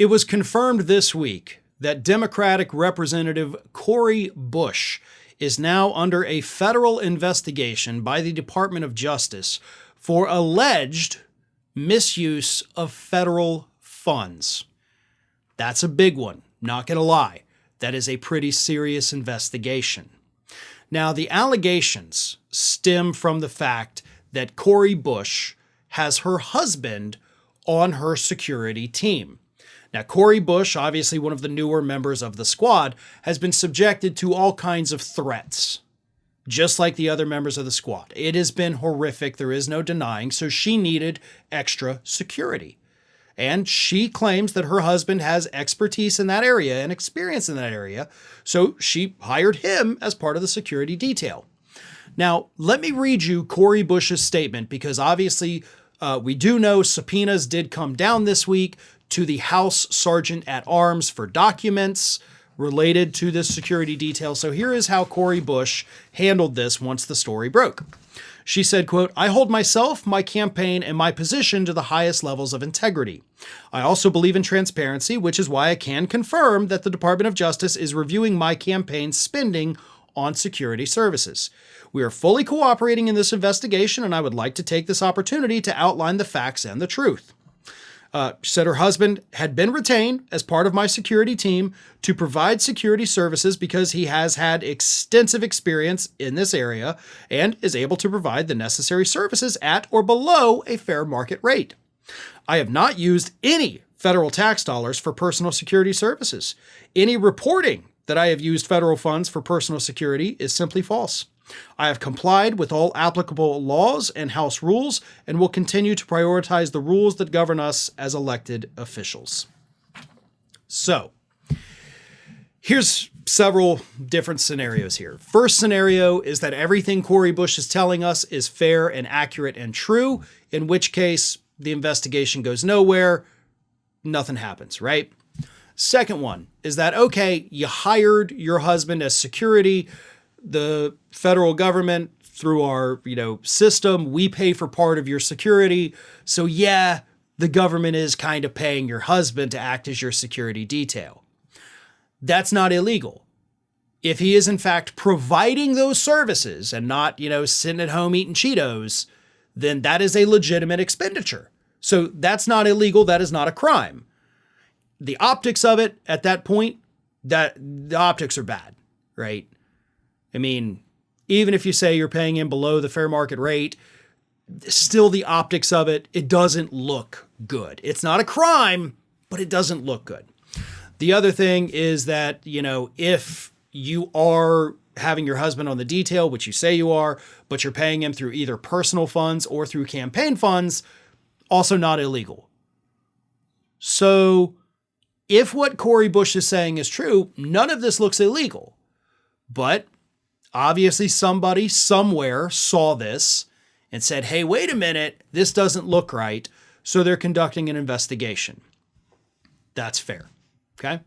It was confirmed this week that Democratic Representative Cori Bush is now under a federal investigation by the Department of Justice for alleged misuse of federal funds. That's a big one, not going to lie. That is a pretty serious investigation. Now, the allegations stem from the fact that Cori Bush has her husband on her security team. Now, Cori Bush, obviously one of the newer members of the squad, has been subjected to all kinds of threats, just like the other members of the squad. It has been horrific, there is no denying, so she needed extra security. And she claims that her husband has expertise in that area and experience in that area, so she hired him as part of the security detail. Now, let me read you Cori Bush's statement, because obviously we do know subpoenas did come down this week to the House Sergeant at Arms for documents related to this security detail. So here is how Cori Bush handled this once the story broke. She said, quote, "I hold myself, my campaign, and my position to the highest levels of integrity. I also believe in transparency, which is why I can confirm that the Department of Justice is reviewing my campaign's spending on security services. We are fully cooperating in this investigation, and I would like to take this opportunity to outline the facts and the truth." She said her husband had been retained as part of my security team to provide security services because he has had extensive experience in this area and is able to provide the necessary services at or below a fair market rate. I have not used any federal tax dollars for personal security services. Any reporting that I have used federal funds for personal security is simply false. I have complied with all applicable laws and House rules and will continue to prioritize the rules that govern us as elected officials. So, here's several different scenarios here. First scenario is that everything Cori Bush is telling us is fair and accurate and true, in which case the investigation goes nowhere, nothing happens, right? Second one is that, okay, you hired your husband as security. The federal government, through our, system, we pay for part of your security. So yeah, the government is kind of paying your husband to act as your security detail. That's not illegal. If he is in fact providing those services and not, sitting at home eating Cheetos, then that is a legitimate expenditure. So that's not illegal. That is not a crime. The optics of it at that point, that the optics are bad, right? I mean, even if you say you're paying him below the fair market rate, still the optics of it, it doesn't look good. It's not a crime, but it doesn't look good. The other thing is that, if you are having your husband on the detail, which you say you are, but you're paying him through either personal funds or through campaign funds, also not illegal. So if what Cori Bush is saying is true, none of this looks illegal. But obviously somebody somewhere saw this and said, hey, wait a minute, this doesn't look right. So they're conducting an investigation. That's fair. Okay.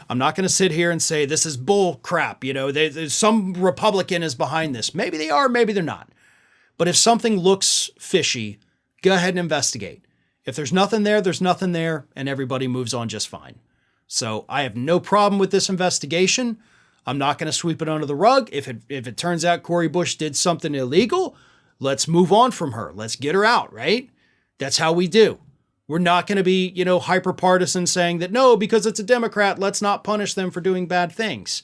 I'm not going to sit here and say this is bull crap. There's some Republican is behind this. Maybe they are, maybe they're not. But if something looks fishy, go ahead and investigate. If there's nothing there, there's nothing there, and everybody moves on just fine. So I have no problem with this investigation. I'm not going to sweep it under the rug. If it turns out Cori Bush did something illegal, let's move on from her. Let's get her out, right? That's how we do. We're not going to be, hyper partisan saying that, no, because it's a Democrat, let's not punish them for doing bad things.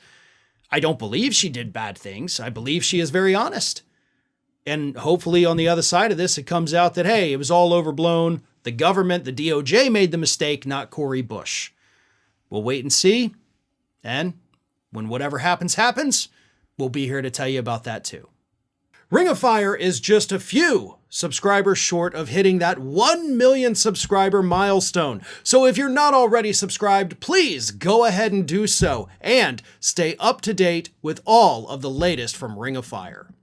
I don't believe she did bad things. I believe she is very honest. And hopefully on the other side of this, it comes out that, hey, it was all overblown. The government, the DOJ made the mistake, not Cori Bush. We'll wait and see. And when whatever happens, we'll be here to tell you about that too. Ring of Fire is just a few subscribers short of hitting that 1 million subscriber milestone. So if you're not already subscribed, please go ahead and do so and stay up to date with all of the latest from Ring of Fire.